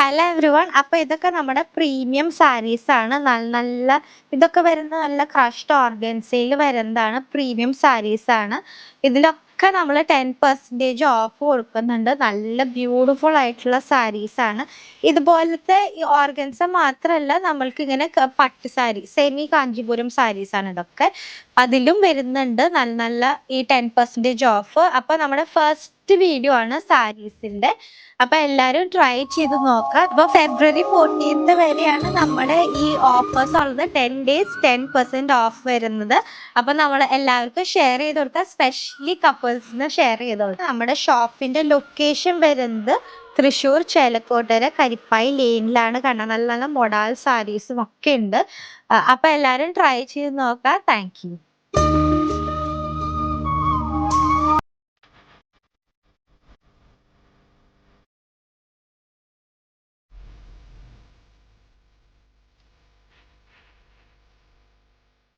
Hello everyone. അപ്പൊ ഇതൊക്കെ നമ്മുടെ പ്രീമിയം സാരീസ് ആണ്. നല്ല ഇതൊക്കെ വരുന്ന നല്ല ക്രഷ്ഡ് ഓർഗൻസയിൽ വരുന്നതാണ്. പ്രീമിയം സാരീസ് ആണ്. ഇതിലൊക്കെ നമ്മൾ 10% ഓഫ് കൊടുക്കുന്നുണ്ട്. നല്ല ബ്യൂട്ടിഫുൾ ആയിട്ടുള്ള സാരീസ് ആണ്. ഇതുപോലത്തെ ഈ ഓർഗൻസ മാത്രമല്ല, നമ്മൾക്ക് ഇങ്ങനെ പട്ട് സാരി, സെമി കാഞ്ചീപുരം സാരീസ് ആണ് ഇതൊക്കെ. അതിലും വരുന്നുണ്ട് നല്ല നല്ല ഈ 10% ഓഫ്. അപ്പൊ നമ്മുടെ ഫസ്റ്റ് വീഡിയോ ആണ് സാരീസിന്റെ. അപ്പൊ എല്ലാരും ട്രൈ ചെയ്ത് നോക്കാം. അപ്പൊ ഫെബ്രുവരി 14th വരെയാണ് നമ്മുടെ ഈ ഓഫേഴ്സ് ഉള്ളത്. 10 days 10% ഓഫ് വരുന്നത്. അപ്പൊ നമ്മൾ എല്ലാവർക്കും ഷെയർ ചെയ്ത് കൊടുക്കുക. സ്പെഷ്യലി കപ്പിൾസിന് ഷെയർ ചെയ്ത് കൊടുക്കുക. നമ്മുടെ ഷോപ്പിന്റെ ലൊക്കേഷൻ വരുന്നത് തൃശ്ശൂർ ചേലക്കോട്ടര കരിപ്പായി ലെയിനിലാണ്. കാണാൻ നല്ല നല്ല മൊഡാൾ സാരീസും ഒക്കെ ഉണ്ട്. അപ്പൊ എല്ലാരും ട്രൈ ചെയ്ത് നോക്കാം. Thank you.